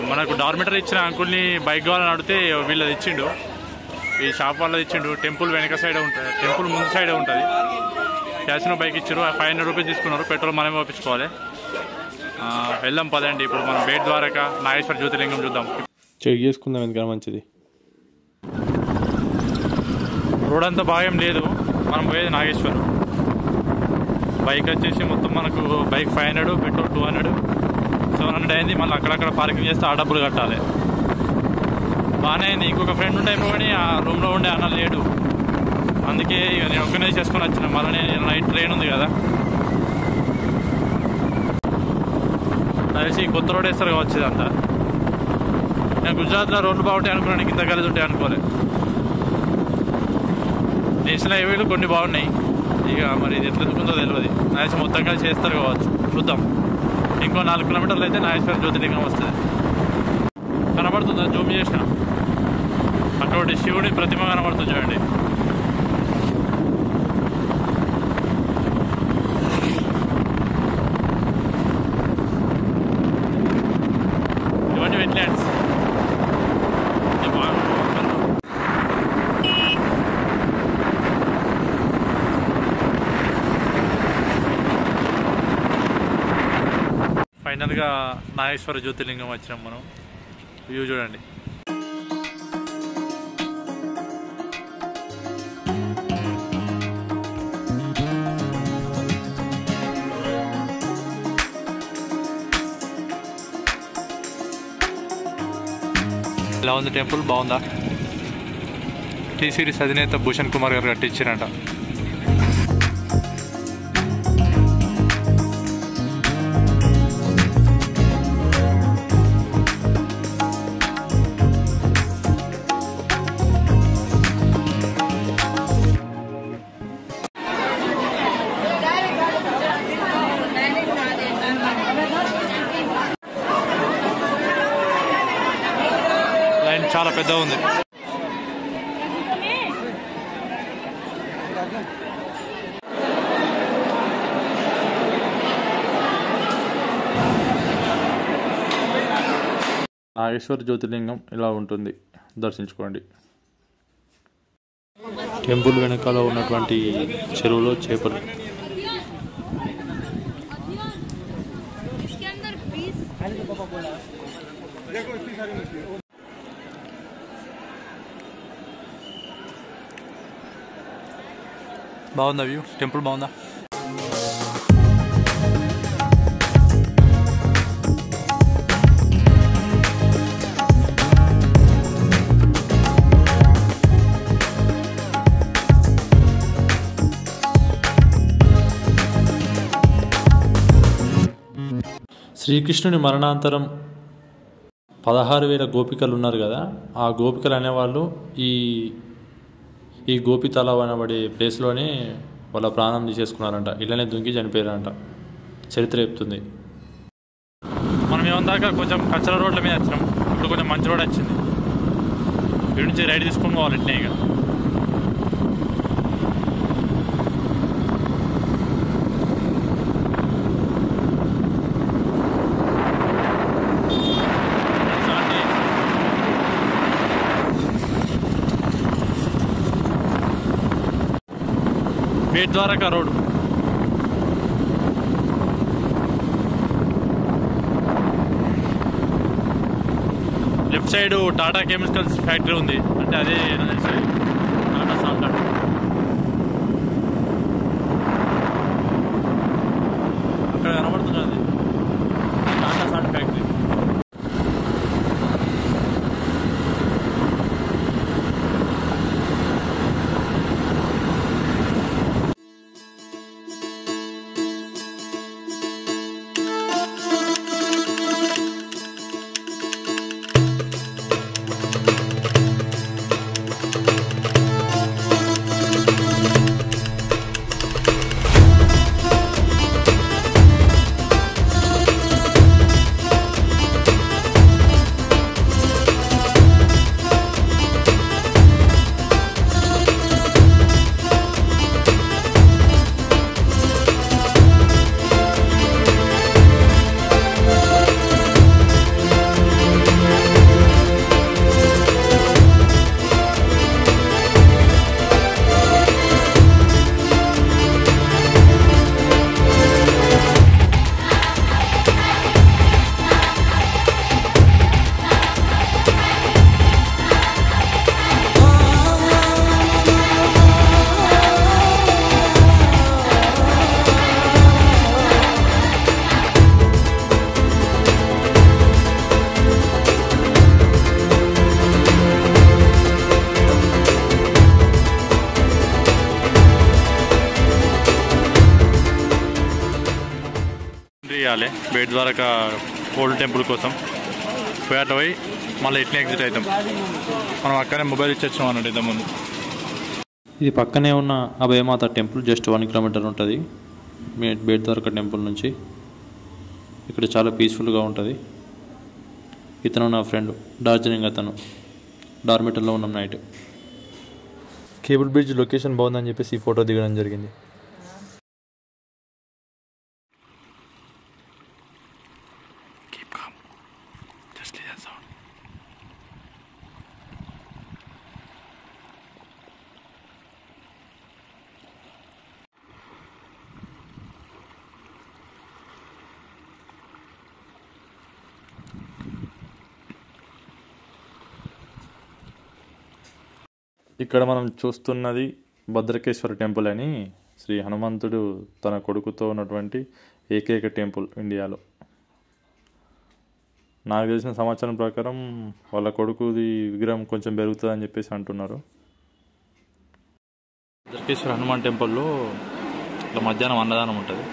మనకు డార్మెటరీ ఇచ్చిన అంకుల్ని బైక్ కావాలని అడిగితే వీళ్ళది ఇచ్చిండు, ఈ షాప్ వాళ్ళది ఇచ్చిండు. టెంపుల్ వెనక సైడే ఉంటుంది, టెంపుల్ ముందు సైడే ఉంటుంది. క్యాసినో బైక్ ఇచ్చారు, 500 రూపీస్ తీసుకున్నారు. పెట్రోల్ మనమే పంపించుకోవాలి. వెళ్దాం పదండి. ఇప్పుడు మనం బేట్ ద్వారకా నాగేశ్వర జ్యోతిర్లింగం చూద్దాం. చెక్ చేసుకుందాం ఎందుకన్నా మంచిది. రోడ్ అంతా బాగా ఏం లేదు, మనం పోయేది నాగేశ్వరం. బైక్ వచ్చేసి మొత్తం మనకు బైక్ 500, పెట్రోల్ 200, 700 అయింది. మళ్ళీ అక్కడక్కడ పార్కింగ్ చేస్తే ఆ డబ్బులు కట్టాలి. బాగానే అయింది. ఇంకొక ఫ్రెండ్ ఉంటే అయిపోయి ఆ రూమ్లో ఉండే అన్న లేడు, అందుకే ఇక నేను ఒక్కనే చేసుకొని వచ్చిన. మళ్ళీ నేను నైట్ ట్రైన్ ఉంది కదా, తెలిసి కొత్త రోడ్ వేస్తారు కావచ్చు ఇదంతా. నేను గుజరాత్లో రోడ్లు బాగుంటాయి అనుకున్నాను, ఇంత కలిసి ఉంటాయి అనుకోలే. నేషనల్ హైవేలు కొన్ని బాగున్నాయి, ఇక మరి ఇది ఎట్లా ఎందుకుందో తెలియదు. నాగేశ్వరం మొత్తం కలిసి చేస్తారు కావచ్చు, చూద్దాం. ఇంకో 4 కిలోమీటర్లు అయితే నాగేశ్వరం జ్యోతిర్లింగం వస్తుంది. కనబడుతుందా? జూమ్ చేసిన అటువంటి శివుడి ప్రతిమ కనబడుతుంది చూడండి. ఇవన్నీ వెట్లాండ్స్. ఫైనల్గా నాగేశ్వర జ్యోతిర్లింగం వచ్చినాం మనం. వ్యూ చూడండి. ఎలా ఉంది టెంపుల్? బాగుందా? టీ సిరీస్ అధినేత భూషణ్ కుమార్ గారు కట్టించారంట. లైన్ చాలా పెద్ద ఉంది. నాగేశ్వర జ్యోతిర్లింగం ఇలా ఉంటుంది, దర్శించుకోండి. టెంపుల్ వెనకాల ఉన్నటువంటి చెరువులో చేపలు. బాగుందా వ్యూ? టెంపుల్ బాగుందా? శ్రీకృష్ణుని మరణాంతరం 16,000 గోపికలు ఉన్నారు కదా, ఆ గోపికలు అనేవాళ్ళు ఈ గోపి తలావ్ అనబడే ప్లేస్లోనే వాళ్ళ ప్రాణం తీసేసుకున్నారంట. ఇళ్ళనే దుంకి చనిపోయారంట, చరిత్ర చెప్తుంది. మనం ఏమందాక కొంచెం కచ్చల రోడ్ల మీద వచ్చినాం, ఇప్పుడు కొంచెం మంచి రోడ్ వచ్చింది. ఇక్కడి నుంచి రైడ్ తీసుకొని పోవాలి ఇట్లే. ఇక Bet Dwarka road. Left side Tata chemicals factory ఉంది, అంటే అదే టాటా సాల్ట్. అక్కడ కనబడుతుంది అది టాటా సాల్ట్ ఫ్యాక్టరీ. వెళ్ళాలి బేట్ ద్వారకా ఓల్డ్ టెంపుల్ కోసం. పోయాట పోయి మళ్ళీ ఇట్లా ఎగ్జిట్ అవుతాం. మనం అక్కడే మొబైల్ ఇచ్చేసాం అన్నట్టు ఇంతకుముందు. ఇది పక్కనే ఉన్న అభయమాత టెంపుల్ జస్ట్ 1 కిలోమీటర్ ఉంటుంది బేట్ ద్వారకా టెంపుల్ నుంచి. ఇక్కడ చాలా పీస్ఫుల్గా ఉంటుంది. ఇతను నా ఫ్రెండ్ డార్జిలింగ్, అతను డార్మిటర్లో ఉన్నాం నైట్. కేబుల్ బ్రిడ్జ్ లొకేషన్ బాగుందని చెప్పేసి ఈ ఫోటో దిగడం జరిగింది. ఇక్కడ మనం చూస్తున్నది భద్రకేశ్వర టెంపుల్ అని. శ్రీ హనుమంతుడు తన కొడుకుతో ఉన్నటువంటి ఏకైక టెంపుల్ ఇండియాలో. నాకు తెలిసిన సమాచారం ప్రకారం వాళ్ళ కొడుకుది విగ్రహం కొంచెం పెరుగుతుందని చెప్పేసి అంటున్నారు. భద్రకేశ్వర హనుమాన్ టెంపుల్లో ఇట్లా మధ్యాహ్నం అన్నదానం ఉంటుంది.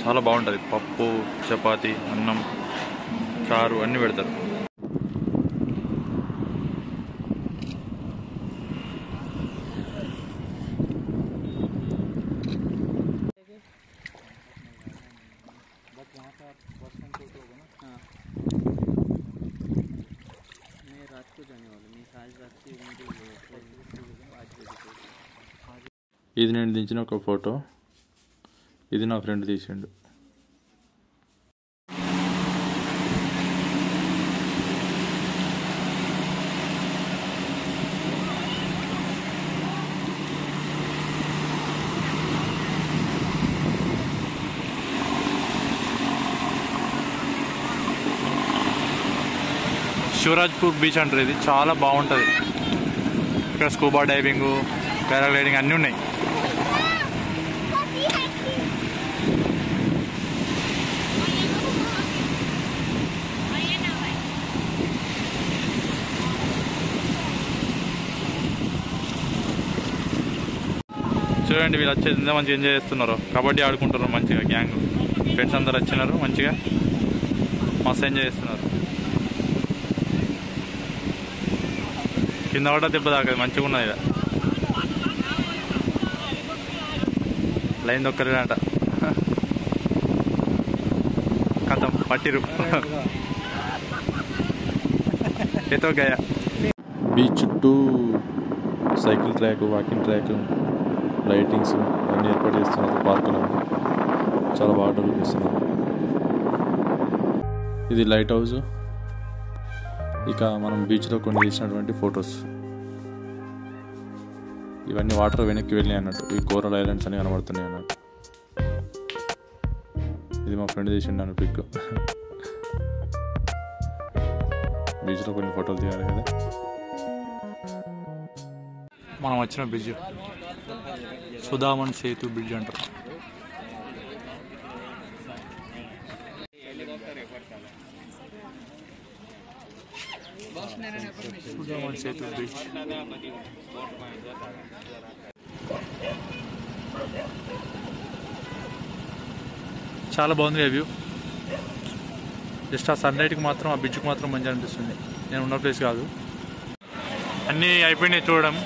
చాలా బాగుంటుంది. పప్పు, చపాతి, అన్నం, చారు అన్నీ పెడతారు. ఇది నేను దించిన ఒక ఫోటో. ఇది నా ఫ్రెండ్ తీసిండు. శివరాజ్పూర్ బీచ్ అంటారు. ఇది చాలా బాగుంటుంది. ఇక్కడ స్కూబా డైవింగ్, పారాగ్లైడింగ్ అన్నీ ఉన్నాయి. చూడండి వీళ్ళు వచ్చేది ఎంత మంచిగా ఎంజాయ్ చేస్తున్నారు. కబడ్డీ ఆడుకుంటున్నారు మంచిగా. గ్యాంగ్ ఫ్రెండ్స్ అందరు వచ్చినారు. మంచిగా మస్తు ఎంజాయ్ చేస్తున్నారు. కింద పడ్డ దెబ్బ దాకా మంచిగా ఉన్నది. ఇక లైన్ దొక్కలేదంట. కథం పట్టిరు ఏతో గయా. బీచ్ చుట్టూ cycle track, walking track, lightings అన్నీ ఏర్పాటు చేస్తున్నారు. పార్కులో చాలా బాగా డెవలప్ చేస్తున్నారు. ఇది లైట్ హౌస్. ఇక మనం బీచ్లో కొన్ని తీసినటువంటి ఫొటోస్. ఇవన్నీ వాటర్ వెనక్కి వెళ్ళినాయి అన్నట్టు. ఈ కోరల్ ఐలాండ్స్ అని కనబడుతున్నాయి అన్నట్టు. ఇది మా ఫ్రెండ్ తీసిండు అన్న పిక్. బీచ్లో కొన్ని ఫోటోలు తీయాలి కదా. మనం వచ్చిన బ్రిడ్జ్ సుధామన్ సేతు బ్రిడ్జ్ అంటారు. సుధామన్ సేతు బ్రిడ్జ్. చాలా బాగుంది వ్యూ. జస్ట్ ఆ సన్లైట్కి మాత్రం, ఆ బ్రిడ్జ్కి మాత్రం మంచిగా అనిపిస్తుంది. నేను ఉన్న ప్లేస్ కాదు. అన్నీ అయిపోయినాయి చూడడం.